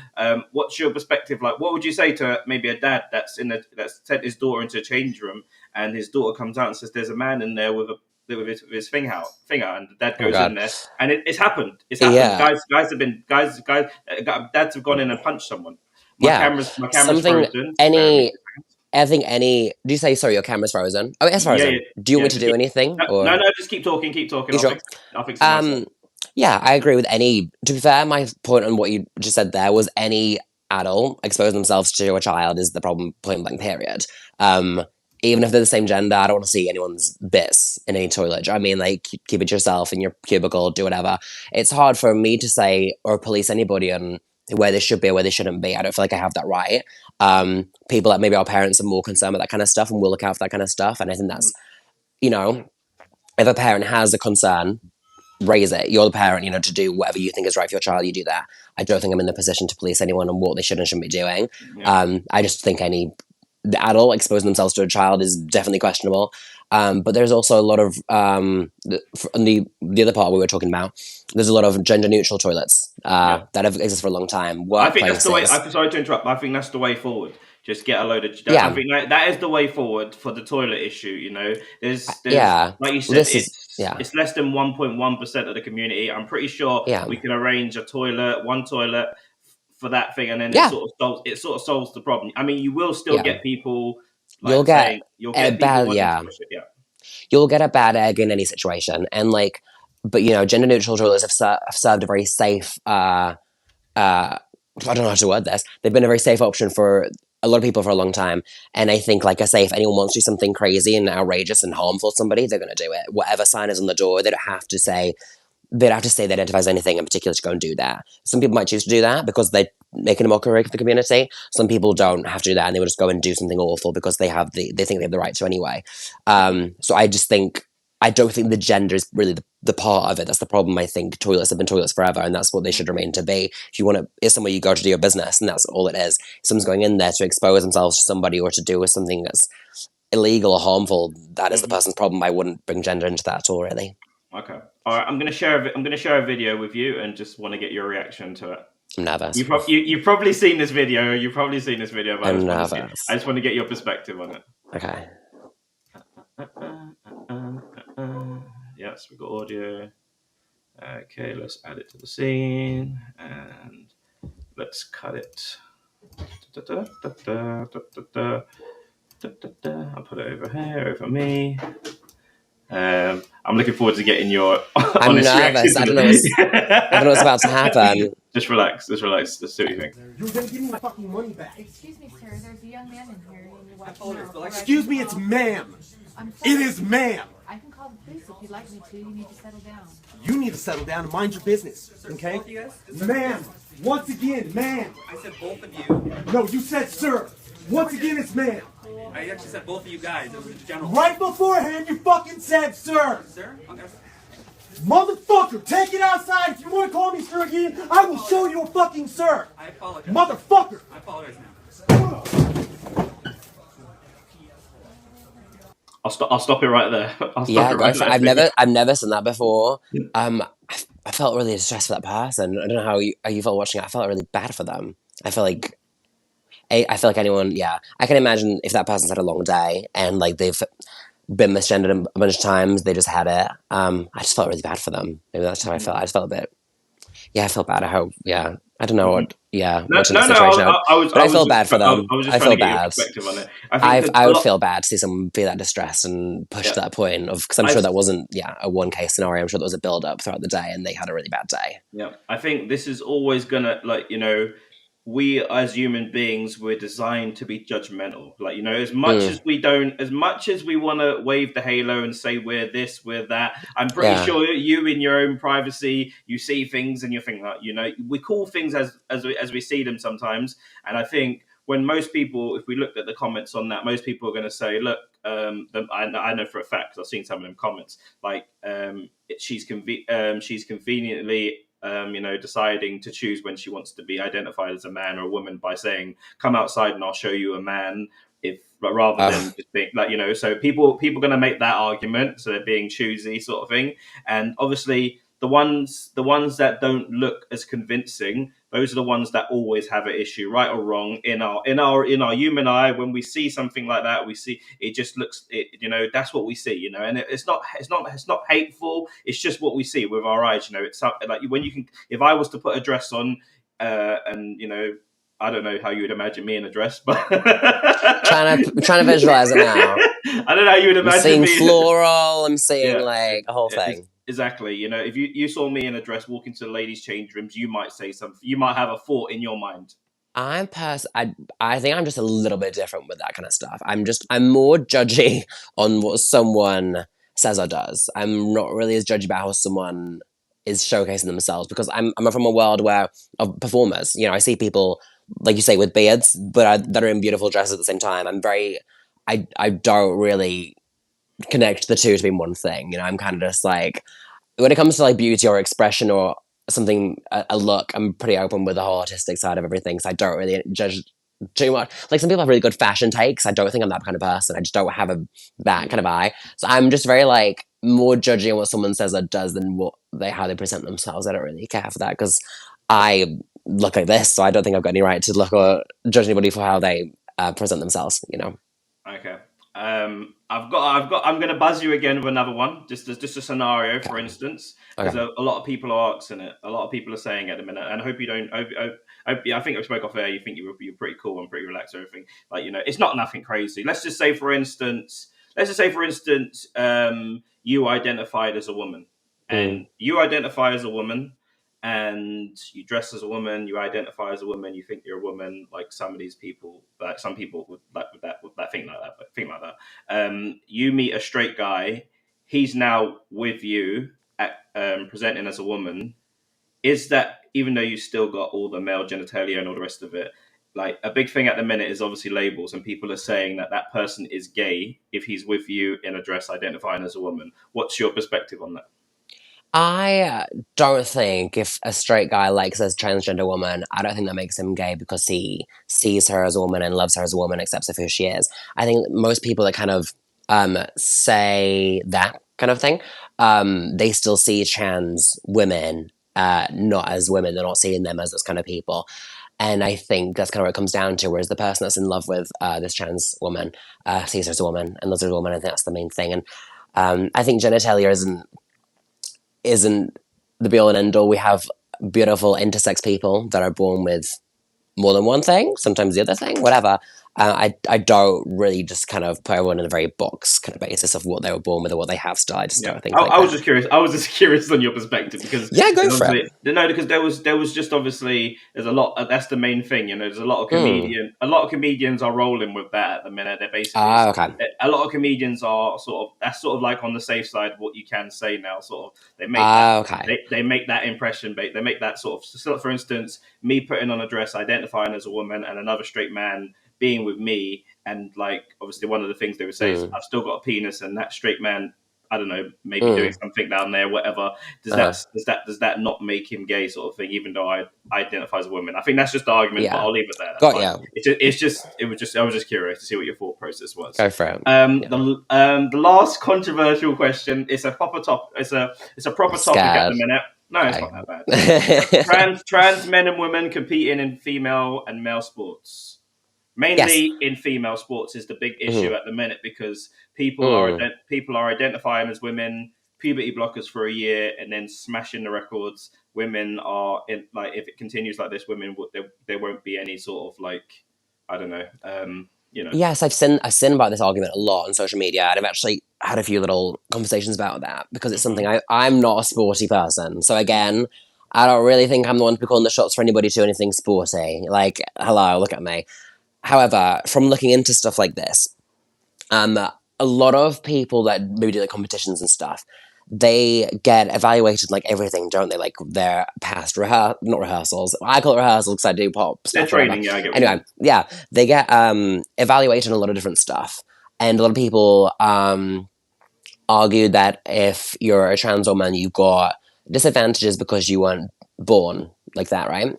what's your perspective like? What would you say to maybe a dad that's sent his daughter into a change room, and his daughter comes out and says there's a man in there with his finger out, and the dad goes in there, and it's happened. It's happened. Yeah. Dads have gone in and punched someone. My camera's frozen. Do you say, sorry, your camera's frozen? Oh, it's frozen. Do you want me to do anything? No, just keep talking. You sure? I'll fix it myself. Yeah, I agree with any... To be fair, my point on what you just said there was any adult exposing themselves to a child is the problem, point blank, period. Even if they're the same gender, I don't want to see anyone's bits in any toilet. I mean, like, keep it yourself in your cubicle, do whatever. It's hard for me to say or police anybody on where they should be or where they shouldn't be. I don't feel like I have that right. People that maybe our parents are more concerned with that kind of stuff and will look out for that kind of stuff. And I think that's, you know, if a parent has a concern, raise it. You're the parent, you know, to do whatever you think is right for your child, you do that. I don't think I'm in the position to police anyone on what they should and shouldn't be doing. Yeah. I just think the adult exposing themselves to a child is definitely questionable. But there's also a lot of, the other part we were talking about, there's a lot of gender-neutral toilets that have existed for a long time. I think that's the way, sorry to interrupt, I think that's the way forward. Just get a load of... I think that is the way forward for the toilet issue, you know. There's like you said, it's less than 1.1% of the community. I'm pretty sure we can arrange one toilet for that thing, and then it sort of solves the problem. I mean, you will still get people... Like, you'll get you'll get a bad egg in any situation, and like, but you know, gender neutral toilets have served a very safe. I don't know how to word this. They've been a very safe option for a lot of people for a long time, and I think, like I say, if anyone wants to do something crazy and outrageous and harmful to somebody, they're going to do it. Whatever sign is on the door, they don't have to say they identify as anything in particular to go and do that. Some people might choose to do that because they're making a mockery of the community. Some people don't have to do that, and they will just go and do something awful because they think they have the right to anyway. So I don't think the gender is really the part of it. That's the problem. I think toilets have been toilets forever, and that's what they should remain to be. If you want to, it's somewhere you go to do your business, and that's all it is. If someone's going in there to expose themselves to somebody or to do with something that's illegal or harmful, that is the person's problem. I wouldn't bring gender into that at all, really. Okay. All right. I'm going to share a video with you, and just want to get your reaction to it. I'm nervous. You've probably seen this video. But I'm nervous. I just want to get your perspective on it. Okay. Yes, we've got audio. Okay, let's add it to the scene, and let's cut it. I'll put it over here, over me. I'm looking forward to getting your honest reaction. I don't know what's about to happen. Just relax. Let's see what you think. You're gonna give me my fucking money back. Excuse me, sir. There's a young man in here. Excuse me, it's ma'am. It is ma'am. I can call the police if you'd like me to. You need to settle down. You need to settle down and mind your business, okay? Ma'am, once again, ma'am. I said both of you. No, you said sir. Once again, it's ma'am. I actually said both of you guys. It was general. Right beforehand, you fucking said sir. Sir? Okay. Motherfucker, take it outside. If you want to call me sir again, I will show you a fucking sir. I apologize. Motherfucker. I apologize now. I'll stop it right there. I've never seen that before. I felt really distressed for that person. I don't know how you felt watching it. I felt really bad for them. I feel like anyone, I can imagine if that person's had a long day and like they've been misgendered a bunch of times, they just had it. I just felt really bad for them. Maybe that's how I felt. I just felt a bit. I felt bad. I don't know what. What's in the situation. I feel bad for them. I feel bad. I would feel bad to see someone be that distressed and push to that point of, because I'm sure that wasn't a one case scenario. I'm sure there was a build up throughout the day and they had a really bad day. Yeah, I think this is always gonna, like, we as human beings, we're designed to be judgmental. Like, as much as we want to wave the halo and say we're this, we're that, I'm pretty sure you in your own privacy, you see things and you think that, we call things as we see them sometimes. And I think when most people, if we looked at the comments on that, most people are going to say, look, I know for a fact, 'cause I've seen some of them comments, like, she's conveniently deciding to choose when she wants to be identified as a man or a woman by saying, come outside and I'll show you a man, rather than just being like, so people are going to make that argument. So they're being choosy sort of thing. And obviously the ones that don't look as convincing, those are the ones that always have an issue, right or wrong. In our human eye, when we see something like that, we see it just looks, that's what we see, and it's not hateful. It's just what we see with our eyes. It's like when you can, if I was to put a dress on, and I don't know how you would imagine me in a dress, but trying to visualize it now. I don't know how you would imagine. I'm seeing floral. I'm seeing like a whole thing. Exactly. If you saw me in a dress walking to the ladies' change rooms, you might say something. You might have a thought in your mind. I think I'm just a little bit different with that kind of stuff. I'm more judgy on what someone says or does. I'm not really as judgy about how someone is showcasing themselves, because I'm from a world of performers. I see people, like you say, with beards, but that are in beautiful dresses at the same time. I don't really connect the two to being one thing. I'm kind of just like, when it comes to like beauty or expression or something, a look, I'm pretty open with the whole artistic side of everything. So I don't really judge too much. Like, some people have really good fashion takes. I don't think I'm that kind of person. I just don't have that kind of eye. So I'm just very like more judging on what someone says or does than how they present themselves. I don't really care for that, because I look like this, so I don't think I've got any right to look or judge anybody for how they present themselves. Okay. I'm going to buzz you again with another one, just a scenario, for instance, because a lot of people are asking it. A lot of people are saying at the minute, and I hope you don't. I think I spoke off air. You think you're pretty cool and pretty relaxed, and everything. Like, it's not nothing crazy. Let's just say, for instance, you identified as a woman, and you identify as a woman, and you dress as a woman, you identify as a woman, you think you're a woman, like some of these people, like some people would think like that. You meet a straight guy, he's now with you at presenting as a woman. Is that, even though you still got all the male genitalia and all the rest of it, like a big thing at the minute is obviously labels, and people are saying that person is gay if he's with you in a dress identifying as a woman. What's your perspective on that? I don't think if a straight guy likes a transgender woman, I don't think that makes him gay because he sees her as a woman and loves her as a woman, accepts her for who she is. I think most people that kind of say that kind of thing, they still see trans women not as women. They're not seeing them as those kind of people. And I think that's kind of what it comes down to, whereas the person that's in love with this trans woman sees her as a woman and loves her as a woman. I think that's the main thing. And I think genitalia isn't the be all and end all. We have beautiful intersex people that are born with more than one thing, sometimes the other thing, whatever. I don't really just kind of put everyone in a very box kind of basis of what they were born with or what they have still. I just don't think like I was that. just curious. I was just curious on your perspective because Yeah, go for obviously it. no, because there was just obviously there's a lot. That's the main thing, you know. There's a lot of a lot of comedians are rolling with that at the minute. They're basically Okay. a lot of comedians are that's sort of like on the safe side of what you can say now. Sort of they make that Okay. they make that impression. They make that sort of. So for instance, me putting on a dress, identifying as a woman, and another straight man being with me, and like obviously one of the things they would say is I've still got a penis, and that straight man, I don't know, maybe doing something down there, whatever. Does that not make him gay, sort of thing? Even though I identify as a woman, I think that's just the argument. But Yeah. I'll leave it there. That's Got fine. you. It was just I was just curious to see what your thought process was. Go for it. The last controversial question. It's a proper top. It's a proper topic at the minute. No, it's not that bad. Trans men and women competing in female and male sports. Mainly in female sports is the big issue at the minute because people are identifying as women, puberty blockers for a year, and then smashing the records. Women are in, like, if it continues like this, women there won't be any sort of like, I don't know, you know. Yes, I've seen about this argument a lot on social media, and I've actually had a few little conversations about that because it's something I'm not a sporty person. So again, I don't really think I'm the one to be calling the shots for anybody to do anything sporty. Like, hello, look at me. However, from looking into stuff like this, a lot of people that maybe do like competitions and stuff, they get evaluated like everything, don't they? Like their past not rehearsals. I call it rehearsals because I do pop stuff. They're training, yeah. I get anyway, yeah, they get evaluated on a lot of different stuff, and a lot of people argue that if you're a trans woman, you've got disadvantages because you weren't born like that, right?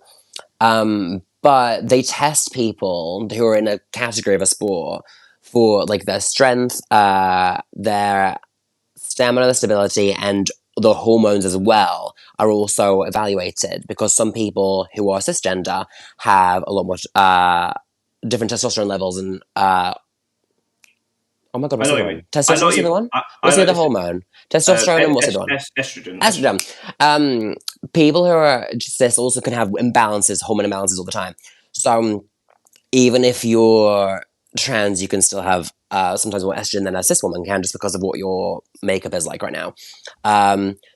But they test people who are in a category of a sport for like their strength, their stamina, their stability, and the hormones as well are also evaluated because some people who are cisgender have a lot more different testosterone levels and oh my god, what's the other one? Testosterone, what's the other one? What's the other hormone? Testosterone and what's the other one? Estrogen. Estrogen. People who are cis also can have imbalances, hormone imbalances all the time. So even if you're trans, you can still have sometimes more estrogen than a cis woman can just because of what your makeup is like right now.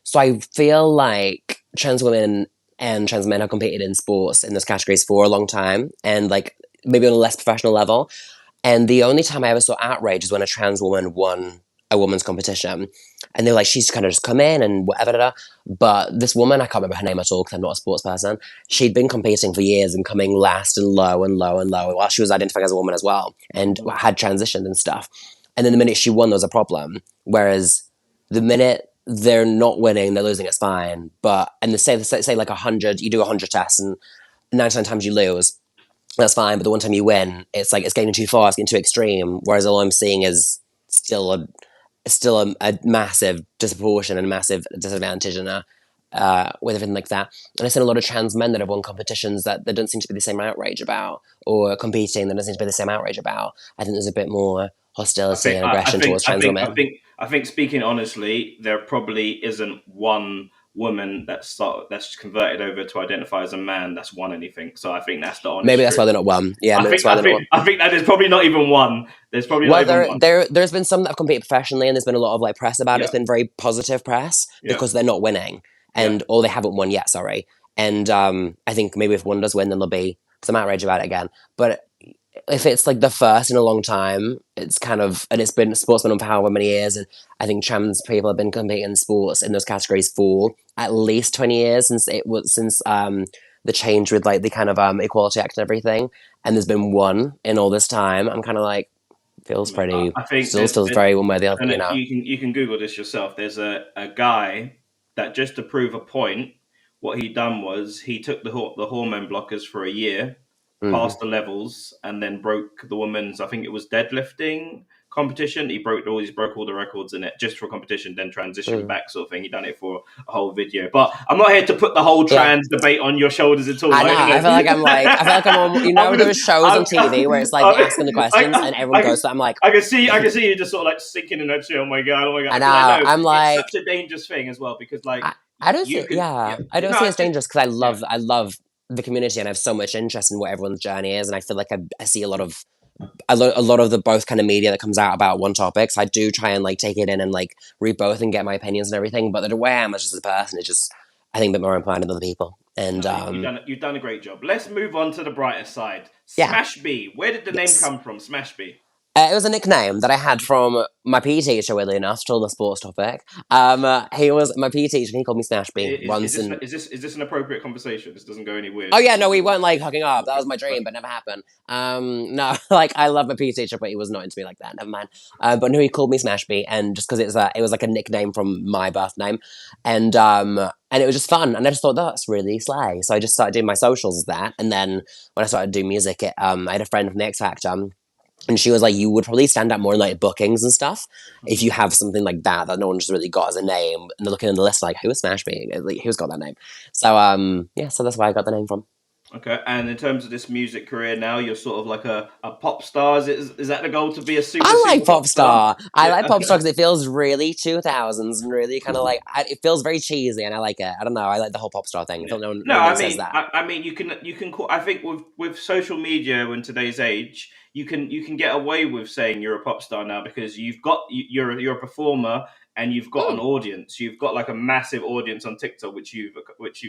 So I feel like trans women and trans men have competed in sports in those categories for a long time and like maybe on a less professional level. And the only time I ever saw outrage is when a trans woman won a woman's competition. And they were like, she's kind of just come in and whatever. But this woman, I can't remember her name at all because I'm not a sports person. She'd been competing for years and coming last and low and low and low while she was identifying as a woman as well and had transitioned and stuff. And then the minute she won, there was a problem. Whereas the minute they're not winning, they're losing, it's fine. But, and say like 100, you do 100 tests and 99 times you lose. That's fine, but the one time you win, it's like it's getting too far, it's getting too extreme. Whereas all I'm seeing is still a massive disproportion and a massive disadvantage and with everything like that. And I've seen a lot of trans men that have won competitions that there doesn't seem to be the same outrage about, or competing that doesn't seem to be the same outrage about. I think there's a bit more hostility and aggression towards trans women. I think speaking honestly, there probably isn't one woman that's converted over to identify as a man that's won anything. So I think that's the honest maybe that's truth. why they're not one. Yeah, I think that there's probably not even one. There's probably not even one. There's been some that have competed professionally, and there's been a lot of like press about it. It's been very positive press because they're not winning, and or they haven't won yet. Sorry, and I think maybe if one does win, then there'll be some outrage about it again. But if it's like the first in a long time, it's kind of, and it's been sports been on for however many years, and I think trans people have been competing in sports in those categories for at least 20 years since the change with like the kind of Equality Act and everything, and there's been one in all this time. I'm kind of like, feels pretty. I think still very one way or the other. You know, you can Google this yourself. There's a guy that just to prove a point, what he done was he took the hormone blockers for a year. Passed the levels and then broke the woman's, I think it was deadlifting competition. He broke all the records in it just for competition, then transitioned back sort of thing. He done it for a whole video. But I'm not here to put the whole trans debate on your shoulders at all. I know. I feel like I'm on, you know, those shows on TV where it's like asking the questions and everyone goes, so I'm like, I can see you just sort of like sinking in that shit. Oh my god. I know. I'm like, it's such a dangerous thing as well because like I don't see it's dangerous because I love the community and I have so much interest in what everyone's journey is, and I feel like I see a lot of a lot of the both kind of media that comes out about one topic. So I do try and like take it in and like read both and get my opinions and everything. But the way I am as just a person is just, I think, a bit more inclined than other people. And you've done a great job. Let's move on to the brighter side. Yeah. Smashby. Where did the name come from? Smashby. It was a nickname that I had from my PE teacher, weirdly enough, still on the sports topic. He was my PE teacher and he called me Smashby once. Is this an appropriate conversation? This doesn't go any weird. Oh yeah, no, we weren't like hooking up. That was my dream, but never happened. No, like I love my PE teacher, but he was not into me like that. Never mind. But no, he called me Smashby, and just because it was like a nickname from my birth name, and it was just fun, and I just thought that's really slay. So I just started doing my socials as that, and then when I started doing music, I had a friend from the X Factor. And she was like, you would probably stand out more in like bookings and stuff if you have something like that no one just really got as a name. And they're looking in the list like, who is Smashby? Like, who's got that name? So yeah, so that's where I got the name from. Okay, and in terms of this music career now, you're sort of like a pop star. Is that the goal, to be a super? I like pop star. I Yeah. like pop star because it feels really 2000s and really kind of like it feels very cheesy, and I like it. I don't know. I like the whole pop star thing. I don't know. No one says that. I mean, you can call. I think with social media in today's age, you can get away with saying you're a pop star now because you're a performer and you've got an audience. You've got like a massive audience on TikTok, which you've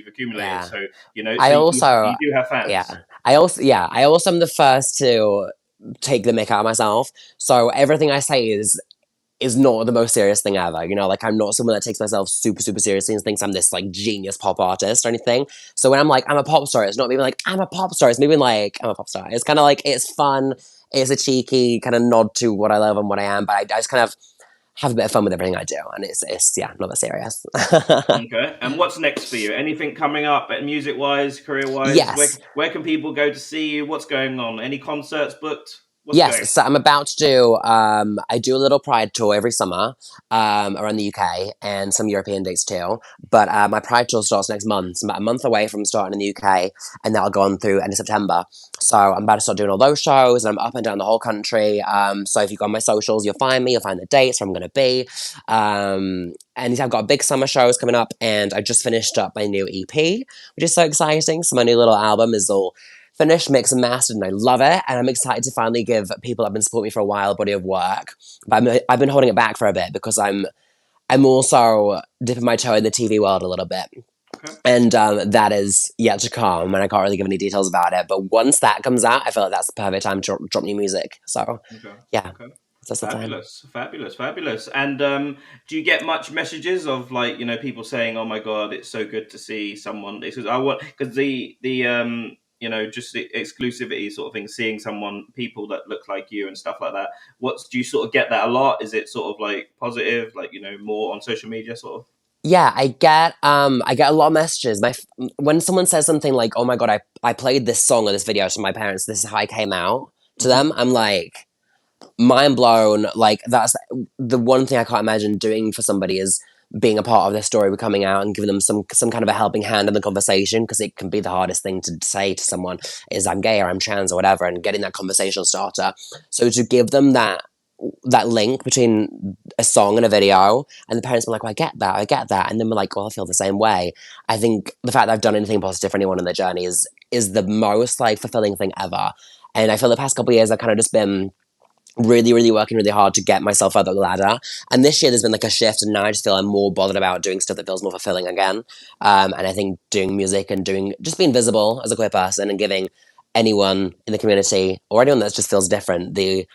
accumulated. Yeah. So you know, I also you do have fans. Yeah. I also am the first to take the mick out of myself. So everything I say is not the most serious thing ever. You know, like I'm not someone that takes myself super, super seriously and thinks I'm this like genius pop artist or anything. So when I'm like, I'm a pop star, it's not maybe like, I'm a pop star. It's maybe like, I'm a pop star. It's kind of like, it's fun. It's a cheeky kind of nod to what I love and what I am. But I just kind of have a bit of fun with everything I do. And it's yeah, not that serious. Okay. And what's next for you? Anything coming up music wise, career wise? Yes. Where can people go to see you? What's going on? Any concerts booked? Yes, so I'm about to do, I do a little Pride tour every summer around the UK and some European dates too. But my Pride tour starts next month. So I'm about a month away from starting in the UK, and that'll go on through end of September. So I'm about to start doing all those shows, and I'm up and down the whole country. So if you go on my socials, you'll find me, you'll find the dates where I'm going to be. And I've got big summer shows coming up, and I just finished up my new EP, which is so exciting. So my new little album is all finished, mixed and mastered, and I love it. And I'm excited to finally give people that have been supporting me for a while a body of work. But I've been holding it back for a bit because I'm also dipping my toe in the TV world a little bit. Okay. And that is yet to come, and I can't really give any details about it. But once that comes out, I feel like that's the perfect time to drop new music. So, yeah. Okay. That's the plan. Fabulous. And do you get much messages of like, you know, people saying, "Oh my God, it's so good to see someone"? Because the you know, just the exclusivity sort of thing, seeing people that look like you and stuff like that. Do you sort of get that a lot? Is it sort of like positive, like, you know, more on social media sort of? Yeah, I get a lot of messages. When someone says something like, "Oh my God, I played this song or this video to my parents. This is how I came out to them." I'm like, mind blown. Like, that's the one thing I can't imagine doing for somebody is being a part of their story, coming out and giving them some kind of a helping hand in the conversation, because it can be the hardest thing to say to someone is I'm gay or I'm trans or whatever, and getting that conversation starter. So to give them that link between a song and a video, and the parents were like, well, I get that, and then we're like, well, I feel the same way. I think the fact that I've done anything positive for anyone in their journey is the most like fulfilling thing ever. And I feel the past couple of years I've kind of just been really, really working really hard to get myself up the ladder. And this year there's been like a shift, and now I just feel I'm more bothered about doing stuff that feels more fulfilling again. And I think doing music and just being visible as a queer person and giving anyone in the community or anyone that just feels different the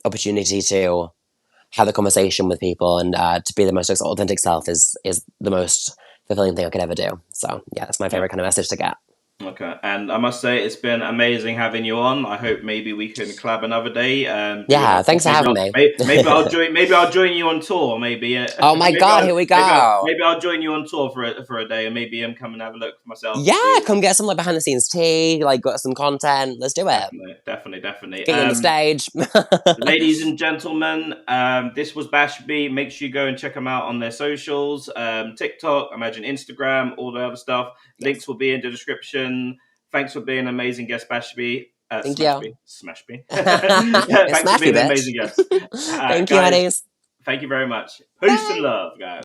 opportunity to have a conversation with people and to be the most authentic self is the most fulfilling thing I could ever do. So yeah, that's my favorite kind of message to get. Okay, and I must say it's been amazing having you on. I hope maybe we can collab another day. Yeah, thanks for having me. Maybe I'll join. Maybe I'll join you on tour. Maybe. Oh my God, here we go. Maybe I'll join you on tour for a day, and maybe come and have a look for myself. Yeah, come get some like behind the scenes tea. Like, got some content. Let's do it. Definitely. Get you on the stage. Ladies and gentlemen, this was Bashby. Make sure you go and check them out on their socials, TikTok, imagine Instagram, all the other stuff. Links will be in the description. Thanks for being an amazing guest, Bashby. Thank Smashby. you. Smashby. Thanks for being an amazing guest. Thank you, honeys. Thank you very much. Peace and love, guys.